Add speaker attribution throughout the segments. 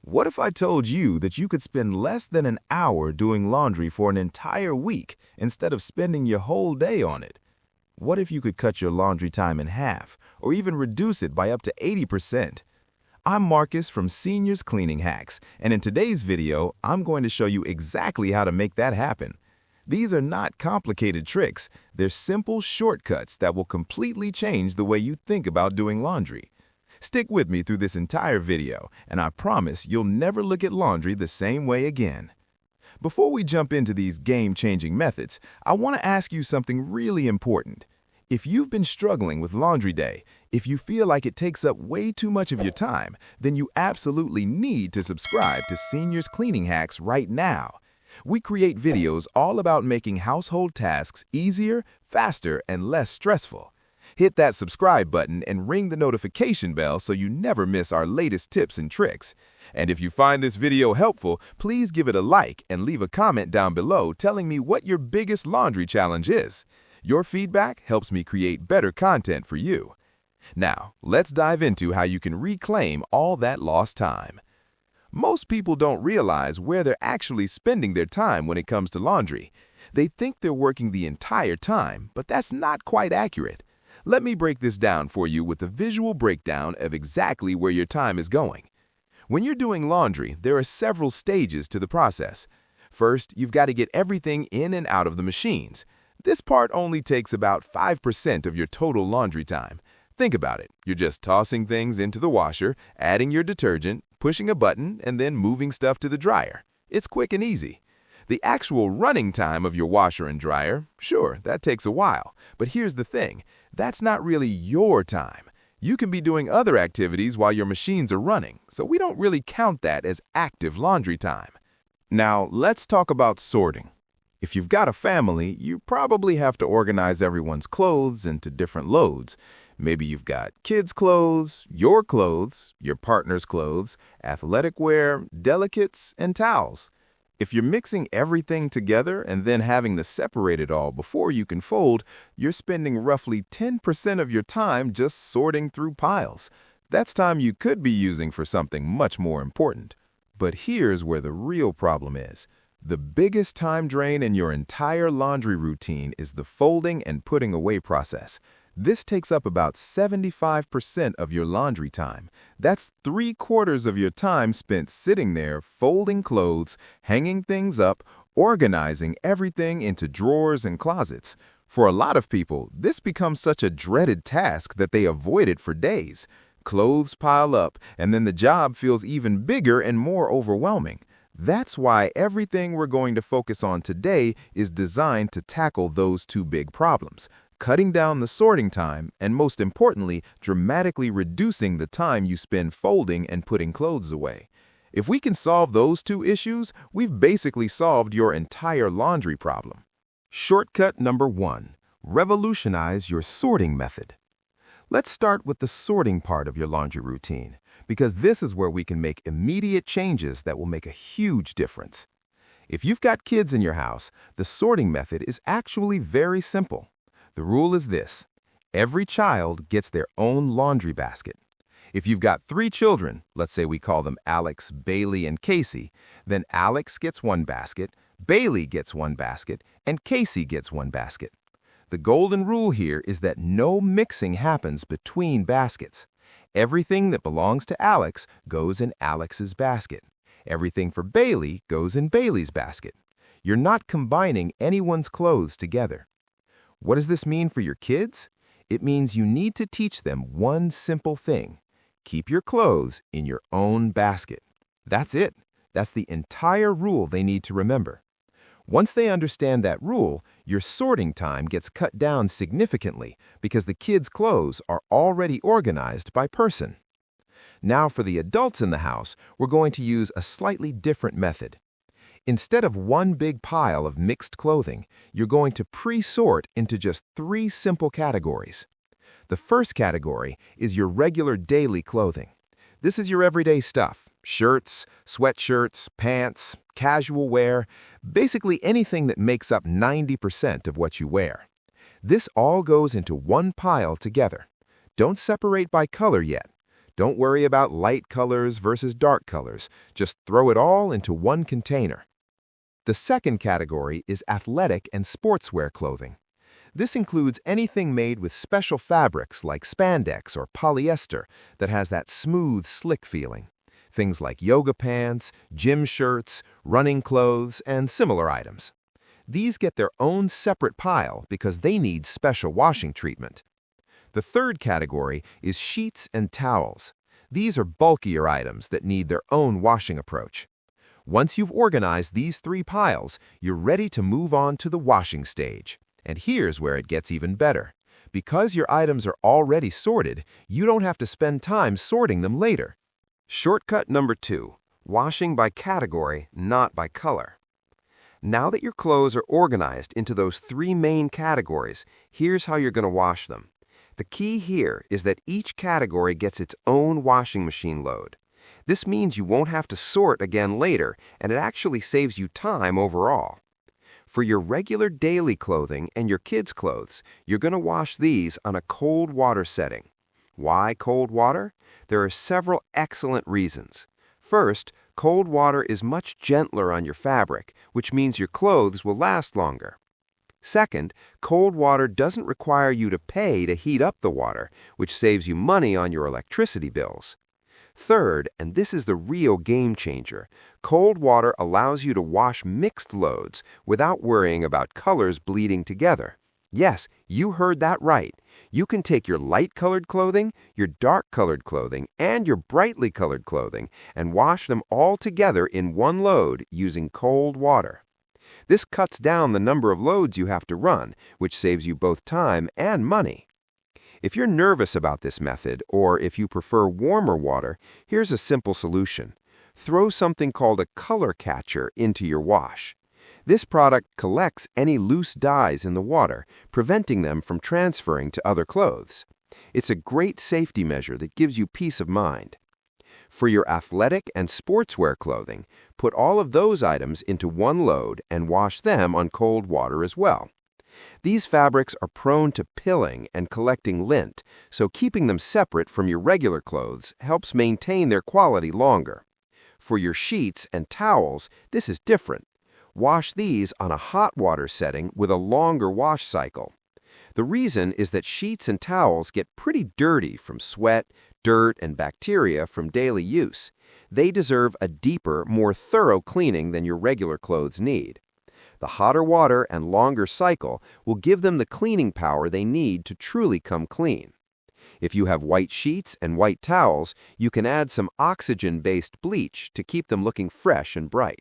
Speaker 1: What if I told you that you could spend less than an hour doing laundry for an entire week instead of spending your whole day on it? What if you could cut your laundry time in half or even reduce it by up to 80%? I'm Marcus from Seniors Cleaning Hacks, and in today's video, I'm going to show you exactly how to make that happen. These are not complicated tricks. They're simple shortcuts that will completely change the way you think about doing laundry. Stick with me through this entire video, and I promise you'll never look at laundry the same way again. Before we jump into these game-changing methods, I want to ask you something really important. If you've been struggling with laundry day, if you feel like it takes up way too much of your time, then you absolutely need to subscribe to Seniors Cleaning Hacks right now. We create videos all about making household tasks easier, faster, and less stressful. Hit that subscribe button and ring the notification bell so you never miss our latest tips and tricks. And if you find this video helpful, please give it a like and leave a comment down below telling me what your biggest laundry challenge is. Your feedback helps me create better content for you. Now, let's dive into how you can reclaim all that lost time. Most people don't realize where they're actually spending their time when it comes to laundry. They think they're working the entire time, but that's not quite accurate. Let me break this down for you with a visual breakdown of exactly where your time is going. When you're doing laundry, there are several stages to the process. First, you've got to get everything in and out of the machines. This part only takes about 5% of your total laundry time. Think about it. You're just tossing things into the washer, adding your detergent, pushing a button, and then moving stuff to the dryer. It's quick and easy. The actual running time of your washer and dryer, sure, that takes a while. But here's the thing. That's not really your time. You can be doing other activities while your machines are running, so we don't really count that as active laundry time. Now, let's talk about sorting. If you've got a family, you probably have to organize everyone's clothes into different loads. Maybe you've got kids' clothes, your partner's clothes, athletic wear, delicates, and towels. If you're mixing everything together and then having to separate it all before you can fold, you're spending roughly 10% of your time just sorting through piles. That's time you could be using for something much more important. But here's where the real problem is. The biggest time drain in your entire laundry routine is the folding and putting away process. This takes up about 75% of your laundry time. That's 3/4 of your time spent sitting there, folding clothes, hanging things up, organizing everything into drawers and closets. For a lot of people, this becomes such a dreaded task that they avoid it for days. Clothes pile up, and then the job feels even bigger and more overwhelming. That's why everything we're going to focus on today is designed to tackle those two big problems. Cutting down the sorting time, and most importantly, dramatically reducing the time you spend folding and putting clothes away. If we can solve those two issues, we've basically solved your entire laundry problem. Shortcut number 1. Revolutionize your sorting method. Let's start with the sorting part of your laundry routine, because this is where we can make immediate changes that will make a huge difference. If you've got kids in your house, the sorting method is actually very simple. The rule is this: every child gets their own laundry basket. If you've got 3 children, let's say we call them Alex, Bailey, and Casey, then Alex gets one basket, Bailey gets one basket, and Casey gets one basket. The golden rule here is that no mixing happens between baskets. Everything that belongs to Alex goes in Alex's basket. Everything for Bailey goes in Bailey's basket. You're not combining anyone's clothes together. What does this mean for your kids? It means you need to teach them one simple thing. Keep your clothes in your own basket. That's it. That's the entire rule they need to remember. Once they understand that rule, your sorting time gets cut down significantly because the kids' clothes are already organized by person. Now for the adults in the house, we're going to use a slightly different method. Instead of one big pile of mixed clothing, you're going to pre-sort into just 3 simple categories. The first category is your regular daily clothing. This is your everyday stuff: shirts, sweatshirts, pants, casual wear, basically anything that makes up 90% of what you wear. This all goes into one pile together. Don't separate by color yet.
Speaker 2: Don't worry about light colors versus dark colors. Just throw it all into one container. The second category is athletic and sportswear clothing. This includes anything made with special fabrics like spandex or polyester that has that smooth, slick feeling. Things like yoga pants, gym shirts, running clothes, and similar items. These get their own separate pile because they need special washing treatment. The third category is sheets and towels. These are bulkier items that need their own washing approach. Once you've organized these three piles, you're ready to move on to the washing stage. And here's where it gets even better. Because your items are already sorted, you don't have to spend time sorting them later. Shortcut number 2, washing by category, not by color. Now that your clothes are organized into those 3 main categories, here's how you're going to wash them. The key here is that each category gets its own washing machine load. This means you won't have to sort again later, and it actually saves you time overall. For your regular daily clothing and your kids' clothes, you're going to wash these on a cold water setting. Why cold water? There are several excellent reasons. First, cold water is much gentler on your fabric, which means your clothes will last longer. Second, cold water doesn't require you to pay to heat up the water, which saves you money on your electricity bills. Third, and this is the real game changer, cold water allows you to wash mixed loads without worrying about colors bleeding together. Yes, you heard that right. You can take your light-colored clothing, your dark-colored clothing, and your brightly colored clothing and wash them all together in one load using cold water. This cuts down the number of loads you have to run, which saves you both time and money. If you're nervous about this method, or if you prefer warmer water, here's a simple solution. Throw something called a color catcher into your wash. This product collects any loose dyes in the water, preventing them from transferring to other clothes. It's a great safety measure that gives you peace of mind. For your athletic and sportswear clothing, put all of those items into one load and wash them on cold water as well. These fabrics are prone to pilling and collecting lint, so keeping them separate from your regular clothes helps maintain their quality longer. For your sheets and towels, this is different. Wash these on a hot water setting with a longer wash cycle. The reason is that sheets and towels get pretty dirty from sweat, dirt, and bacteria from daily use. They deserve a deeper, more thorough cleaning than your regular clothes need. The hotter water and longer cycle will give them the cleaning power they need to truly come clean. If you have white sheets and white towels, you can add some oxygen-based bleach to keep them looking fresh and bright.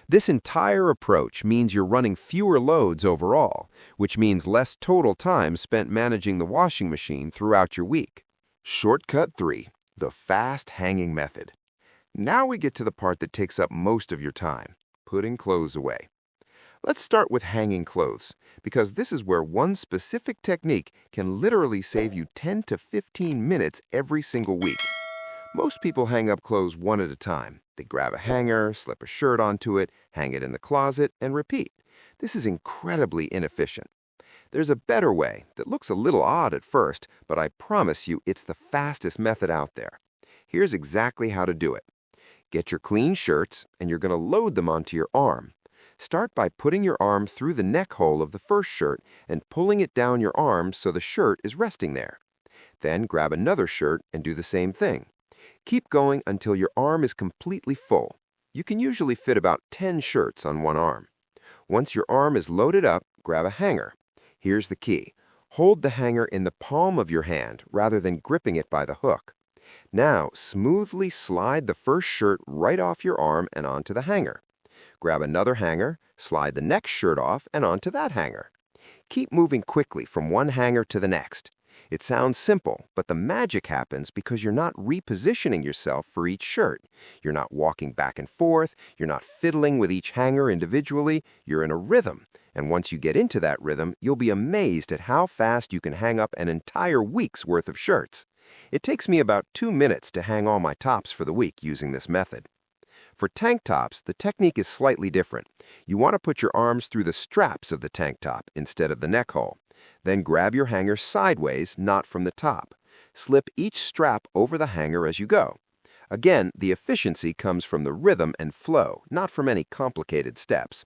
Speaker 2: This entire approach means you're running fewer loads overall, which means less total time spent managing the washing machine throughout your week. Shortcut 3, the fast hanging method. Now we get to the part that takes up most of your time, putting clothes away. Let's start with hanging clothes, because this is where one specific technique can literally save you 10 to 15 minutes every single week. Most people hang up clothes one at a time. They grab a hanger, slip a shirt onto it, hang it in the closet, and repeat. This is incredibly inefficient. There's a better way that looks a little odd at first, but I promise you it's the fastest method out there. Here's exactly how to do it. Get your clean shirts, and you're going to load them onto your arm. Start by putting your arm through the neck hole of the first shirt and pulling it down your arm so the shirt is resting there. Then grab another shirt and do the same thing. Keep going until your arm is completely full. You can usually fit about 10 shirts on one arm. Once your arm is loaded up, grab a hanger. Here's the key. Hold the hanger in the palm of your hand rather than gripping it by the hook. Now, smoothly slide the first shirt right off your arm and onto the hanger. Grab another hanger, slide the next shirt off and onto that hanger. Keep moving quickly from one hanger to the next. It sounds simple, but the magic happens because you're not repositioning yourself for each shirt. You're not walking back and forth. You're not fiddling with each hanger individually. You're in a rhythm. And once you get into that rhythm, you'll be amazed at how fast you can hang up an entire week's worth of shirts. It takes me about 2 minutes to hang all my tops for the week using this method. For tank tops, the technique is slightly different. You want to put your arms through the straps of the tank top instead of the neck hole. Then grab your hanger sideways, not from the top. Slip each strap over the hanger as you go. Again, the efficiency comes from the rhythm and flow, not from any complicated steps.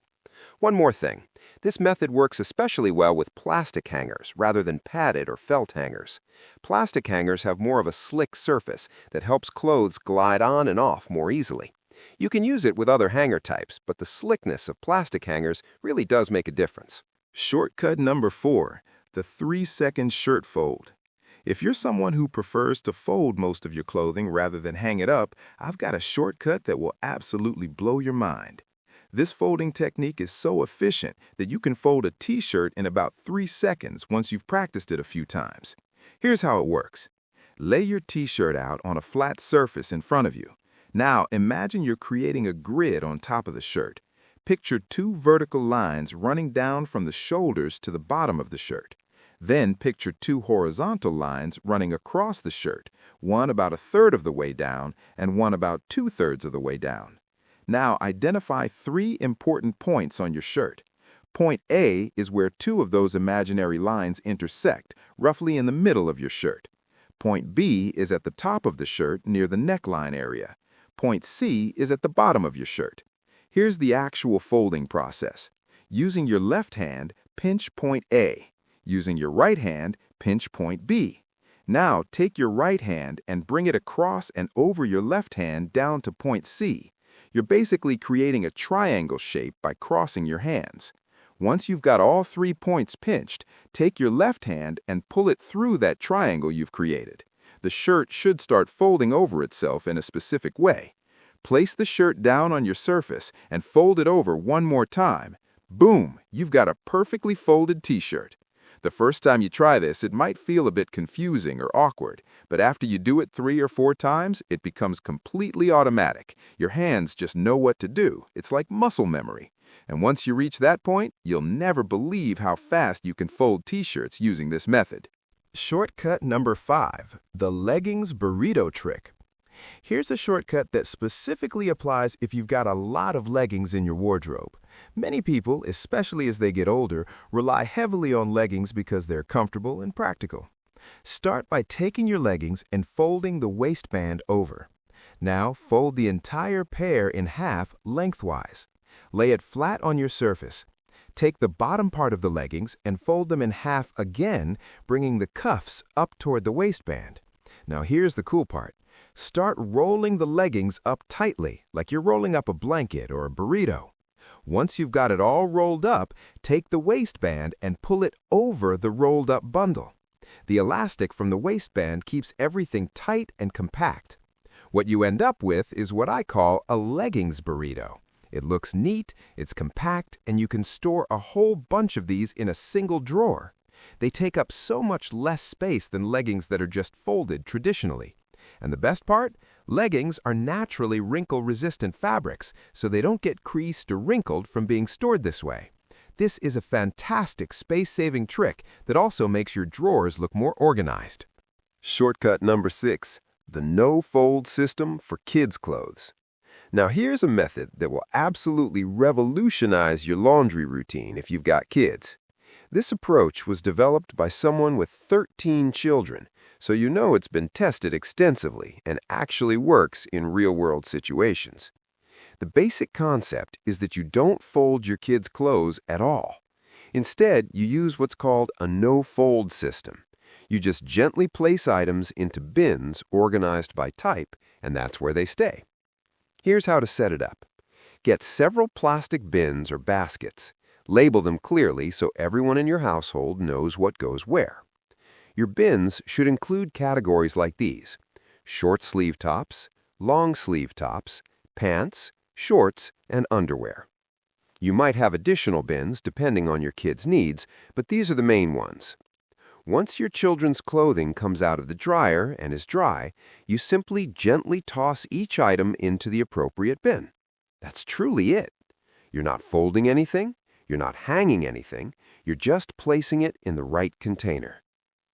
Speaker 2: One more thing. This method works especially well with plastic hangers rather than padded or felt hangers. Plastic hangers have more of a slick surface that helps clothes glide on and off more easily. You can use it with other hanger types, but the slickness of plastic hangers really does make a difference.
Speaker 1: Shortcut number 4, the 3-second shirt fold. If you're someone who prefers to fold most of your clothing rather than hang it up, I've got a shortcut that will absolutely blow your mind. This folding technique is so efficient that you can fold a t-shirt in about 3 seconds once you've practiced it a few times. Here's how it works. Lay your t-shirt out on a flat surface in front of you. Now imagine you're creating a grid on top of the shirt. Picture 2 vertical lines running down from the shoulders to the bottom of the shirt. Then picture 2 horizontal lines running across the shirt, one about 1/3 of the way down and one about 2/3 of the way down. Now identify 3 important points on your shirt. Point A is where 2 of those imaginary lines intersect, roughly in the middle of your shirt. Point B is at the top of the shirt near the neckline area. Point C is at the bottom of your shirt. Here's the actual folding process. Using your left hand, pinch point A. Using your right hand, pinch point B. Now take your right hand and bring it across and over your left hand down to point C. You're basically creating a triangle shape by crossing your hands. Once you've got all 3 points pinched, take your left hand and pull it through that triangle you've created. The shirt should start folding over itself in a specific way. Place the shirt down on your surface and fold it over one more time. Boom! You've got a perfectly folded t-shirt. The first time you try this, it might feel a bit confusing or awkward, but after you do it 3 or 4 times, it becomes completely automatic. Your hands just know what to do. It's like muscle memory. And once you reach that point, you'll never believe how fast you can fold t-shirts using this method. Shortcut number 5, the leggings burrito trick. Here's a shortcut that specifically applies if you've got a lot of leggings in your wardrobe. Many people, especially as they get older, rely heavily on leggings because they're comfortable and practical. Start by taking your leggings and folding the waistband over. Now fold the entire pair in half lengthwise. Lay it flat on your surface. Take the bottom part of the leggings and fold them in half again, bringing the cuffs up toward the waistband. Now here's the cool part. Start rolling the leggings up tightly, like you're rolling up a blanket or a burrito. Once you've got it all rolled up, take the waistband and pull it over the rolled up bundle. The elastic from the waistband keeps everything tight and compact. What you end up with is what I call a leggings burrito. It looks neat, it's compact, and you can store a whole bunch of these in a single drawer. They take up so much less space than leggings that are just folded traditionally. And the best part? Leggings are naturally wrinkle-resistant fabrics, so they don't get creased or wrinkled from being stored this way. This is a fantastic space-saving trick that also makes your drawers look more organized. Shortcut number 6, the no-fold system for kids' clothes. Now here's a method that will absolutely revolutionize your laundry routine if you've got kids. This approach was developed by someone with 13 children, so you know it's been tested extensively and actually works in real-world situations. The basic concept is that you don't fold your kids' clothes at all. Instead, you use what's called a no-fold system. You just gently place items into bins organized by type, and that's where they stay. Here's how to set it up. Get several plastic bins or baskets. Label them clearly so everyone in your household knows what goes where. Your bins should include categories like these: short sleeve tops, long sleeve tops, pants, shorts, and underwear. You might have additional bins depending on your kids' needs, but these are the main ones. Once your children's clothing comes out of the dryer and is dry, you simply gently toss each item into the appropriate bin. That's truly it. You're not folding anything, you're not hanging anything, you're just placing it in the right container.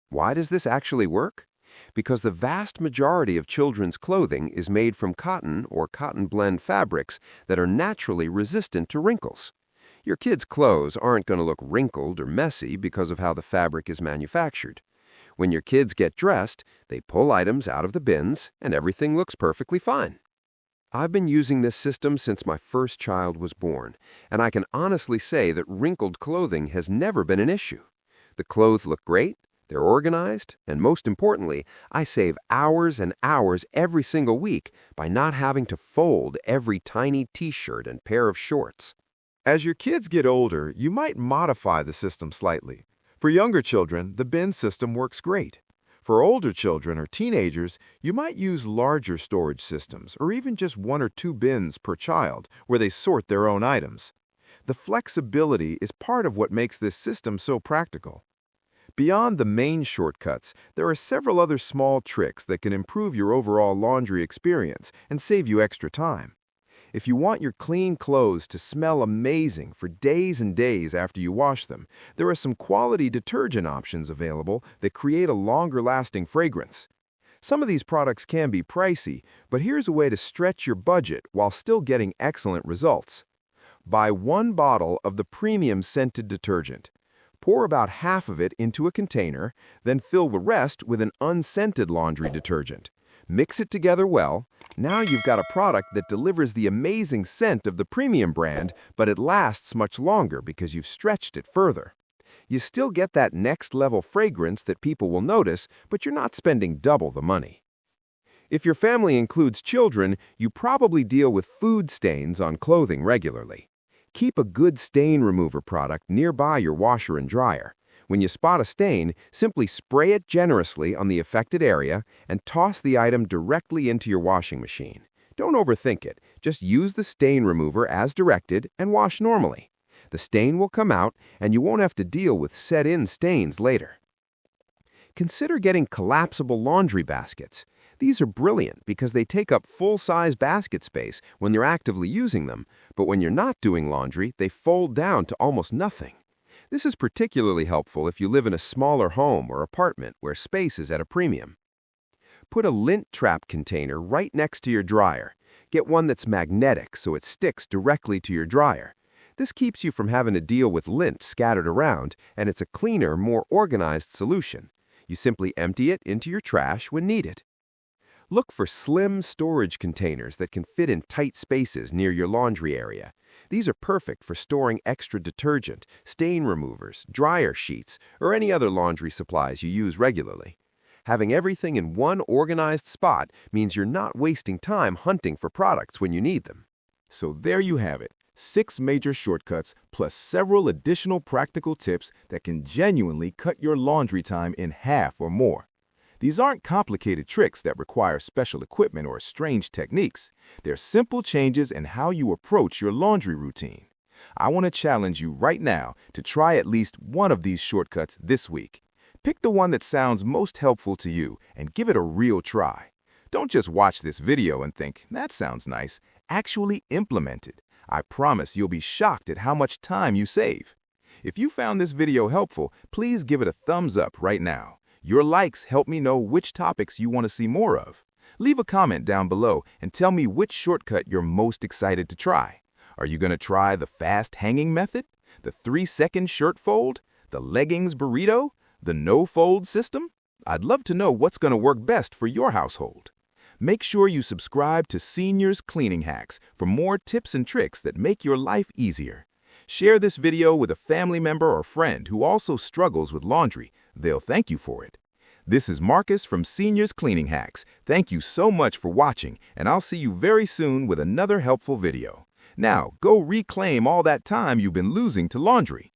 Speaker 1: Why does this actually work? Because the vast majority of children's clothing is made from cotton or cotton blend fabrics that are naturally resistant to wrinkles. Your kids' clothes aren't going to look wrinkled or messy because of how the fabric is manufactured.
Speaker 3: When your kids get dressed, they pull items out of the bins and everything looks perfectly fine. I've been using this system since my first child was born, and I can honestly say that wrinkled clothing has never been an issue. The clothes look great, they're organized, and most importantly, I save hours and hours every single week by not having to fold every tiny t-shirt and pair of shorts.
Speaker 1: As your kids get older, you might modify the system slightly. For younger children, the bin system works great. For older children or teenagers, you might use larger storage systems or even just 1 or 2 bins per child where they sort their own items. The flexibility is part of what makes this system so practical. Beyond the main shortcuts, there are several other small tricks that can improve your overall laundry experience and save you extra time. If you want your clean clothes to smell amazing for days and days after you wash them, there are some quality detergent options available that create a longer-lasting fragrance. Some of these products can be pricey, but here's a way to stretch your budget while still getting excellent results. Buy 1 bottle of the premium scented detergent. Pour about half of it into a container, then fill the rest with an unscented laundry detergent. Mix it together well. Now you've got a product that delivers the amazing scent of the premium brand, but it lasts much longer because you've stretched it further. You still get that next-level fragrance that people will notice, but you're not spending double the money. If your family includes children, you probably deal with food stains on clothing regularly. Keep a good stain remover product nearby your washer and dryer. When you spot a stain, simply spray it generously on the affected area and toss the item directly into your washing machine. Don't overthink it. Just use the stain remover as directed and wash normally. The stain will come out and you won't have to deal with set-in stains later. Consider getting collapsible laundry baskets. These are brilliant because they take up full-size basket space when you're actively using them, but when you're not doing laundry, they fold down to almost nothing. This is particularly helpful if you live in a smaller home or apartment where space is at a premium. Put a lint trap container right next to your dryer. Get one that's magnetic so it sticks directly to your dryer. This keeps you from having to deal with lint scattered around, and it's a cleaner, more organized solution. You simply empty it into your trash when needed. Look for slim storage containers that can fit in tight spaces near your laundry area. These are perfect for storing extra detergent, stain removers, dryer sheets, or any other laundry supplies you use regularly. Having everything in one organized spot means you're not wasting time hunting for products when you need them. So there you have it, 6 major shortcuts plus several additional practical tips that can genuinely cut your laundry time in half or more. These aren't complicated tricks that require special equipment or strange techniques. They're simple changes in how you approach your laundry routine. I want to challenge you right now to try at least one of these shortcuts this week. Pick the one that sounds most helpful to you and give it a real try. Don't just watch this video and think, that sounds nice. Actually implement it. I promise you'll be shocked at how much time you save. If you found this video helpful, please give it a thumbs up right now. Your likes help me know which topics you want to see more of. Leave a comment down below and tell me which shortcut you're most excited to try. Are you going to try the fast hanging method? The 3-second shirt fold? The leggings burrito? The no-fold system? I'd love to know what's going to work best for your household. Make sure you subscribe to Seniors Cleaning Hacks for more tips and tricks that make your life easier. Share this video with a family member or friend who also struggles with laundry. They'll thank you for it. This is Marcus from Seniors Cleaning Hacks. Thank you so much for watching, and I'll see you very soon with another helpful video. Now, go reclaim all that time you've been losing to laundry.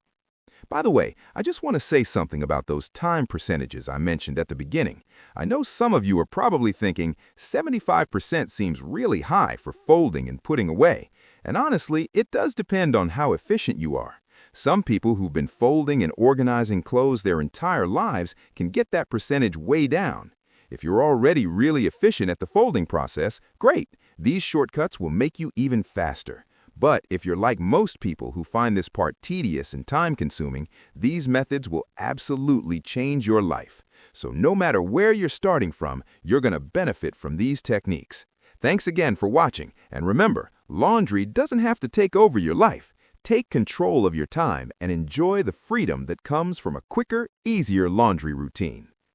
Speaker 1: By the way, I just want to say something about those time percentages I mentioned at the beginning. I know some of you are probably thinking 75% seems really high for folding and putting away. And honestly, it does depend on how efficient you are. Some people who've been folding and organizing clothes their entire lives can get that percentage way down. If you're already really efficient at the folding process, great. These shortcuts will make you even faster. But if you're like most people who find this part tedious and time-consuming, these methods will absolutely change your life. So no matter where you're starting from, you're going to benefit from these techniques. Thanks again for watching, and remember, laundry doesn't have to take over your life. Take control of your time and enjoy the freedom that comes from a quicker, easier laundry routine.